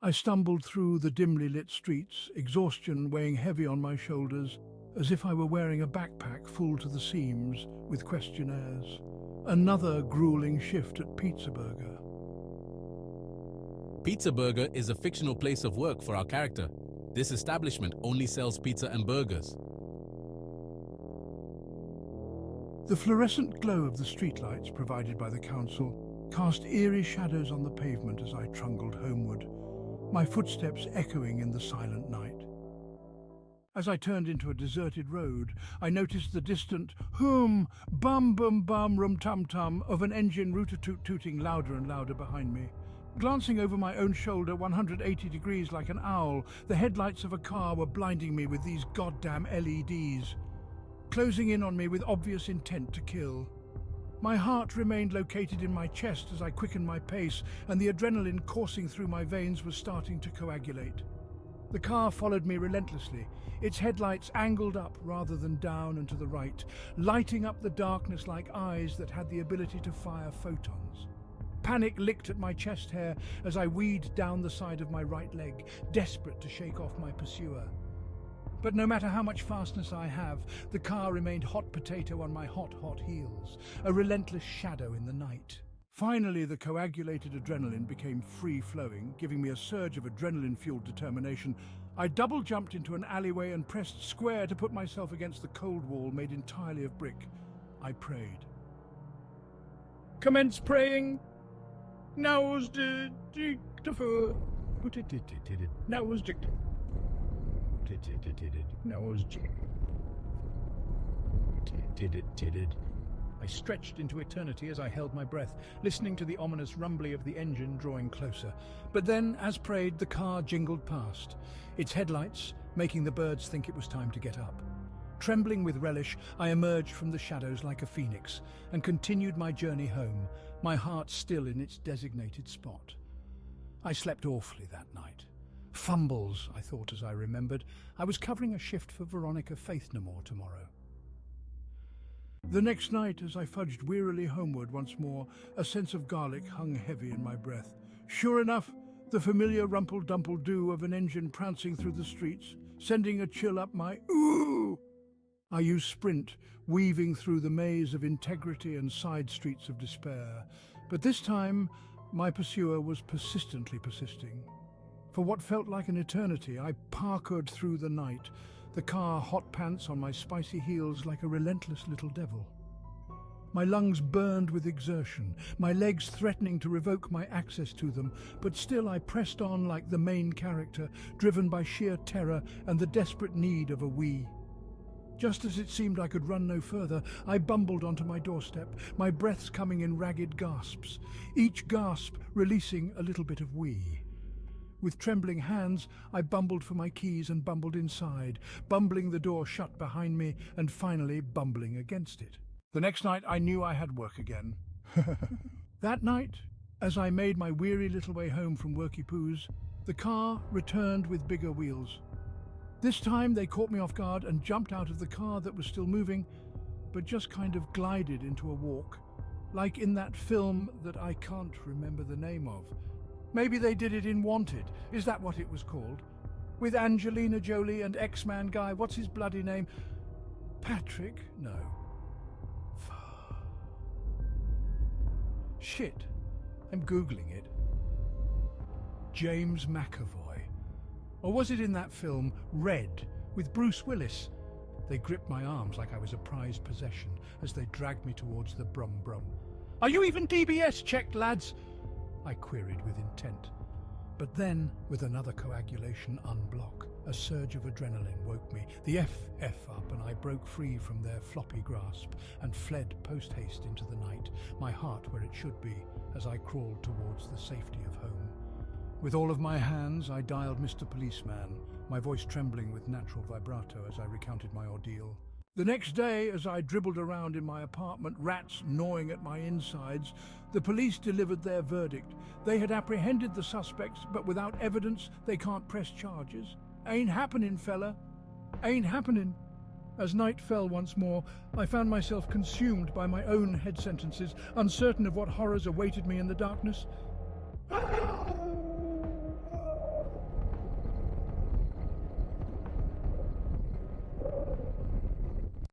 I stumbled through the dimly lit streets, exhaustion weighing heavy on my shoulders, as if I were wearing a backpack full to the seams with questionnaires. Another grueling shift at Pizza Burger. Pizza Burger is a fictional place of work for our character. This establishment only sells pizza and burgers. The fluorescent glow of the streetlights provided by the council cast eerie shadows on the pavement as I trundled homeward, my footsteps echoing in the silent night. As I turned into a deserted road, I noticed the distant hum, bum bum bum rum tum tum of an engine rooter-toot-tooting louder and louder behind me. Glancing over my own shoulder 180 degrees like an owl, the headlights of a car were blinding me with these goddamn LEDs, closing in on me with obvious intent to kill. My heart remained located in my chest as I quickened my pace, and the adrenaline coursing through my veins was starting to coagulate. The car followed me relentlessly, its headlights angled up rather than down and to the right, lighting up the darkness like eyes that had the ability to fire photons. Panic licked at my chest hair as I weaved down the side of my right leg, desperate to shake off my pursuer. But no matter how much fastness I have, the car remained hot potato on my hot heels, a relentless shadow in the night. Finally, the coagulated adrenaline became free-flowing, giving me a surge of adrenaline-fueled determination. I double-jumped into an alleyway and pressed square to put myself against the cold wall made entirely of brick. I prayed. Commence praying. Now's the dictaphone. Now's dictaphone. I stretched into eternity as I held my breath, listening to the ominous rumbling of the engine drawing closer. But then, as prayed, the car jingled past, its headlights making the birds think it was time to get up. Trembling with relish, I emerged from the shadows like a phoenix and continued my journey home, my heart still in its designated spot. I slept awfully that night. Fumbles, I thought as I remembered. I was covering a shift for Veronica Faithnomore tomorrow. The next night, as I fudged wearily homeward once more, a sense of garlic hung heavy in my breath. Sure enough, the familiar rumple-dumple-doo of an engine prancing through the streets, sending a chill up my ooh. I used Sprint, weaving through the maze of integrity and side streets of despair. But this time, my pursuer was persistently persisting. For what felt like an eternity, I parkoured through the night, the car hot pants on my spicy heels like a relentless little devil. My lungs burned with exertion, my legs threatening to revoke my access to them, but still I pressed on like the main character, driven by sheer terror and the desperate need of a wee. Just as it seemed I could run no further, I bumbled onto my doorstep, my breaths coming in ragged gasps, each gasp releasing a little bit of wee. With trembling hands, I bumbled for my keys and bumbled inside, bumbling the door shut behind me and finally bumbling against it. The next night I knew I had work again. That night, as I made my weary little way home from Worky Poo's, the car returned with bigger wheels. This time they caught me off guard and jumped out of the car that was still moving, but just kind of glided into a walk, like in that film that I can't remember the name of. Maybe they did it in Wanted. Is that what it was called? With Angelina Jolie and X-Man guy, what's his bloody name? Patrick? No. Shit. I'm Googling it. James McAvoy. Or was it in that film, Red, with Bruce Willis? They gripped my arms like I was a prized possession as they dragged me towards the brum-brum. Are you even DBS checked, lads? I queried with intent. But then, with another coagulation unblock, a surge of adrenaline woke me, the F up, and I broke free from their floppy grasp and fled post-haste into the night, my heart where it should be, as I crawled towards the safety of home. With all of my hands, I dialed Mr. Policeman, my voice trembling with natural vibrato as I recounted my ordeal. The next day, as I dribbled around in my apartment, rats gnawing at my insides, the police delivered their verdict. They had apprehended the suspects, but without evidence, they can't press charges. Ain't happening, fella. Ain't happening. As night fell once more, I found myself consumed by my own head sentences, uncertain of what horrors awaited me in the darkness.